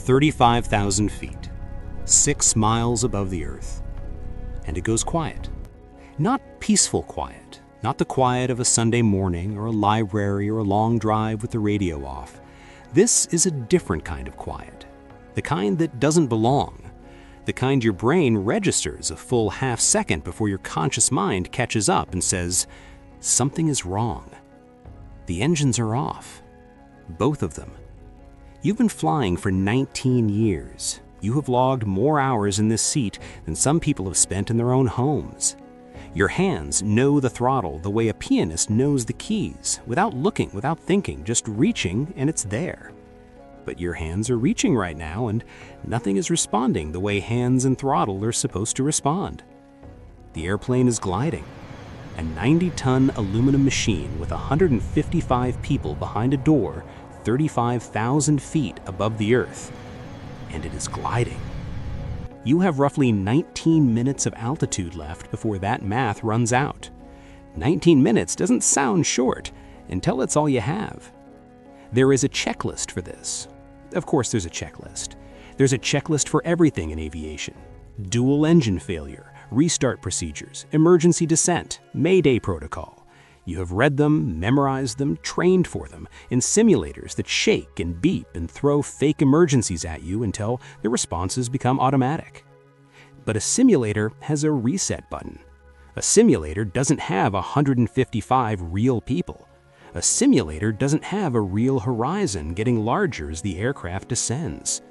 35,000 feet, 6 miles above the Earth. And it goes quiet. Not peaceful quiet, not the quiet of a Sunday morning or a library or a long drive with the radio off. This is a different kind of quiet, the kind that doesn't belong, the kind your brain registers a full half second before your conscious mind catches up and says, something is wrong. The engines are off. Both of them. You've been flying for 19 years. You have logged more hours in this seat than some people have spent in their own homes. Your hands know the throttle the way a pianist knows the keys, without looking, without thinking, just reaching, and it's there. But your hands are reaching right now, and nothing is responding the way hands and throttle are supposed to respond. The airplane is gliding. A 90-ton aluminum machine with 155 people behind a door 35,000 feet above the Earth. And it is gliding. You have roughly 19 minutes of altitude left before that math runs out. 19 minutes doesn't sound short until it's all you have. There is a checklist for this. Of course there's a checklist. There's a checklist for everything in aviation. Dual engine failure, restart procedures, emergency descent, Mayday protocol. You have read them, memorized them, trained for them in simulators that shake and beep and throw fake emergencies at you until the responses become automatic. But a simulator has a reset button. A simulator doesn't have 155 real people. A simulator doesn't have a real horizon getting larger as the aircraft descends.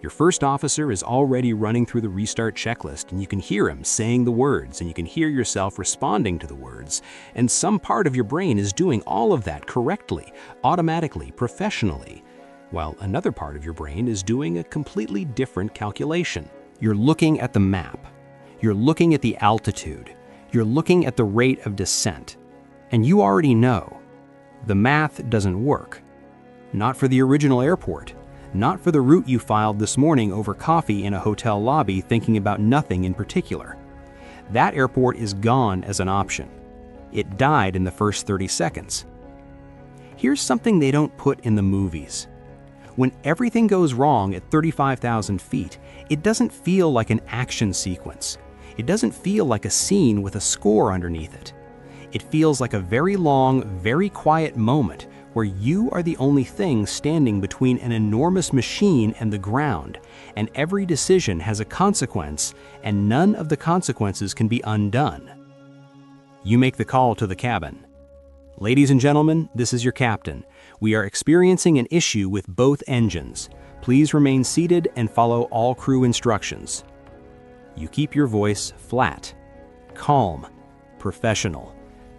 Your first officer is already running through the restart checklist, and you can hear him saying the words, and you can hear yourself responding to the words, and some part of your brain is doing all of that correctly, automatically, professionally, while another part of your brain is doing a completely different calculation. You're looking at the map. You're looking at the altitude. You're looking at the rate of descent. And you already know the math doesn't work. Not for the original airport. Not for the route you filed this morning over coffee in a hotel lobby thinking about nothing in particular. That airport is gone as an option. It died in the first 30 seconds. Here's something they don't put in the movies. When everything goes wrong at 35,000 feet, it doesn't feel like an action sequence. It doesn't feel like a scene with a score underneath it. It feels like a very long, very quiet moment where you are the only thing standing between an enormous machine and the ground, and every decision has a consequence, and none of the consequences can be undone. You make the call to the cabin. Ladies and gentlemen, this is your captain. We are experiencing an issue with both engines. Please remain seated and follow all crew instructions. You keep your voice flat, calm, professional.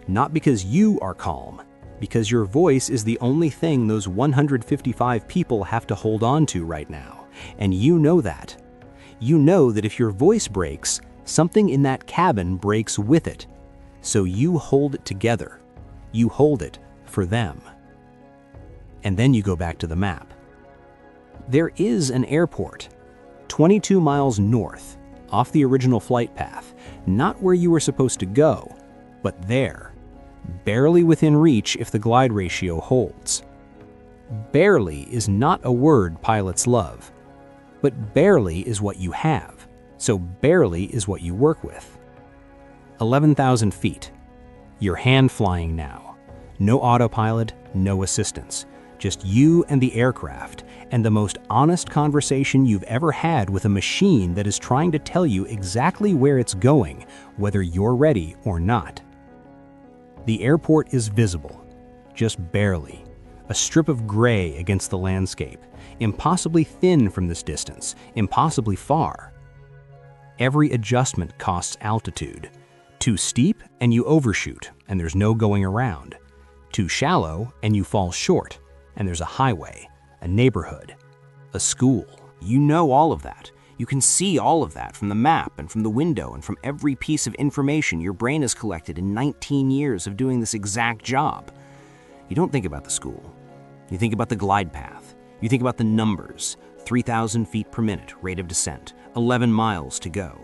Not because you are calm, because your voice is the only thing those 155 people have to hold on to right now, and you know that. You know that if your voice breaks, something in that cabin breaks with it. So you hold it together. You hold it for them. And then you go back to the map. There is an airport, 22 miles north, off the original flight path, not where you were supposed to go, but there. Barely within reach if the glide ratio holds. Barely is not a word pilots love, but barely is what you have, so barely is what you work with. 11,000 feet. You're hand flying now. No autopilot, no assistance. Just you and the aircraft, and the most honest conversation you've ever had with a machine that is trying to tell you exactly where it's going, whether you're ready or not. The airport is visible, just barely, a strip of gray against the landscape, impossibly thin from this distance, impossibly far. Every adjustment costs altitude. Too steep and you overshoot, and there's no going around. Too shallow and you fall short, and there's a highway, a neighborhood, a school. You know all of that. You can see all of that from the map and from the window and from every piece of information your brain has collected in 19 years of doing this exact job. You don't think about the school. You think about the glide path. You think about the numbers, 3,000 feet per minute, rate of descent, 11 miles to go.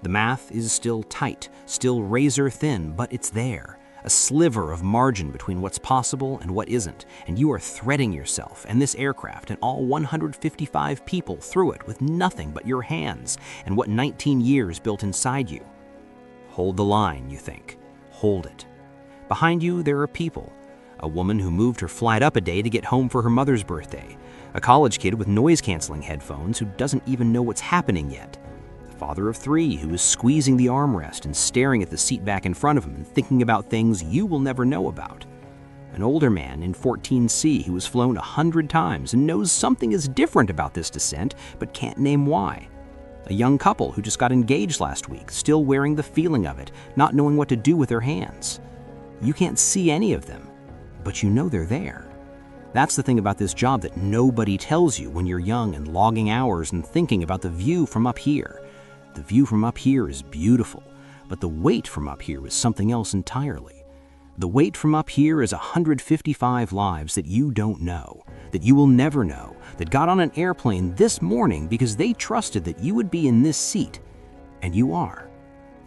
The math is still tight, still razor thin, but it's there. a sliver of margin between what's possible and what isn't, and you are threading yourself and this aircraft and all 155 people through it with nothing but your hands and what 19 years built inside you. Hold the line, you think. Hold it. Behind you, there are people. A woman who moved her flight up a day to get home for her mother's birthday. A college kid with noise-canceling headphones who doesn't even know what's happening yet. A father of 3 who is squeezing the armrest and staring at the seat back in front of him and thinking about things you will never know about. An older man in 14C who has flown 100 times and knows something is different about this descent but can't name why. A young couple who just got engaged last week, still wearing the feeling of it, not knowing what to do with their hands. You can't see any of them, but you know they're there. That's the thing about this job that nobody tells you when you're young and logging hours and thinking about the view from up here. The view from up here is beautiful, but the weight from up here is something else entirely. The weight from up here is 155 lives that you don't know, that you will never know, that got on an airplane this morning because they trusted that you would be in this seat. And you are.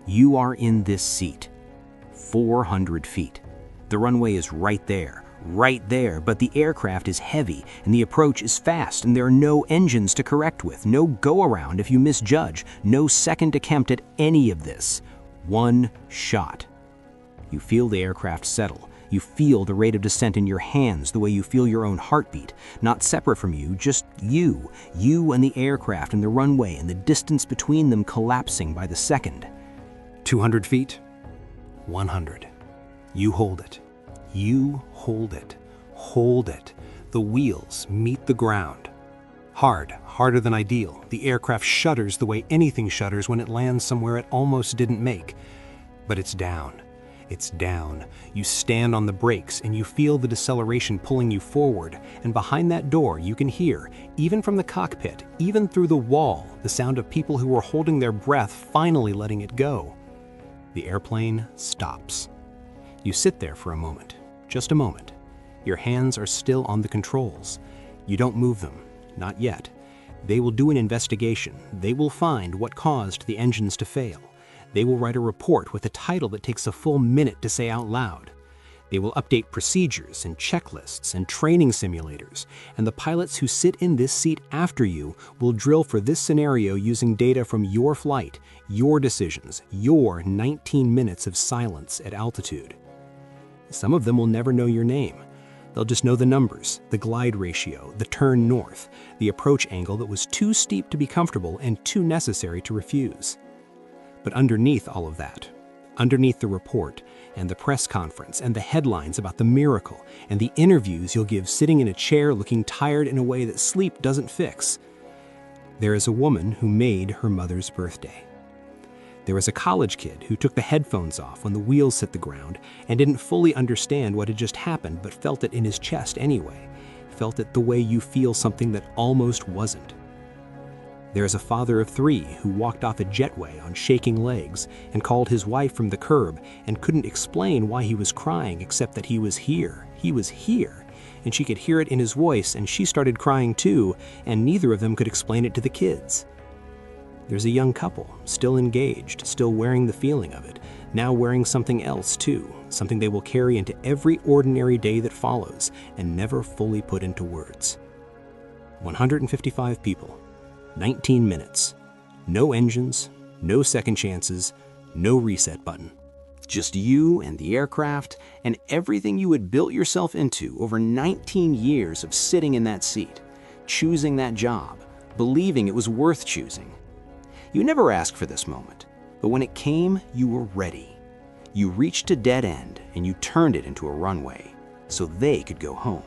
You are in this seat. 400 feet. The runway is right there, but the aircraft is heavy and the approach is fast and there are no engines to correct with, no go-around if you misjudge, no second attempt at any of this. One shot. You feel the aircraft settle. You feel the rate of descent in your hands the way you feel your own heartbeat, not separate from you, just you and the aircraft and the runway and the distance between them collapsing by the second. 200 feet, 100. You hold it. You hold it. Hold it. The wheels meet the ground. Hard, harder than ideal. The aircraft shudders the way anything shudders when it lands somewhere it almost didn't make. But it's down. It's down. You stand on the brakes and you feel the deceleration pulling you forward, and behind that door you can hear, even from the cockpit, even through the wall, the sound of people who are holding their breath finally letting it go. The airplane stops. You sit there for a moment, just a moment. Your hands are still on the controls. You don't move them, not yet. They will do an investigation. They will find what caused the engines to fail. They will write a report with a title that takes a full minute to say out loud. They will update procedures and checklists and training simulators, and the pilots who sit in this seat after you will drill for this scenario using data from your flight, your decisions, your 19 minutes of silence at altitude. Some of them will never know your name. They'll just know the numbers, the glide ratio, the turn north, the approach angle that was too steep to be comfortable and too necessary to refuse. But underneath all of that, underneath the report and the press conference and the headlines about the miracle and the interviews you'll give sitting in a chair looking tired in a way that sleep doesn't fix, there is a woman who made her mother's birthday. There was a college kid who took the headphones off when the wheels hit the ground and didn't fully understand what had just happened but felt it in his chest anyway, felt it the way you feel something that almost wasn't. There is a father of 3 who walked off a jetway on shaking legs and called his wife from the curb and couldn't explain why he was crying except that he was here, and she could hear it in his voice and she started crying too, and neither of them could explain it to the kids. There's a young couple, still engaged, still wearing the feeling of it, now wearing something else too, something they will carry into every ordinary day that follows and never fully put into words. 155 people. 19 minutes. No engines, no second chances, no reset button. Just you and the aircraft and everything you had built yourself into over 19 years of sitting in that seat, choosing that job, believing it was worth choosing. You never asked for this moment, but when it came, you were ready. You reached a dead end and you turned it into a runway so they could go home.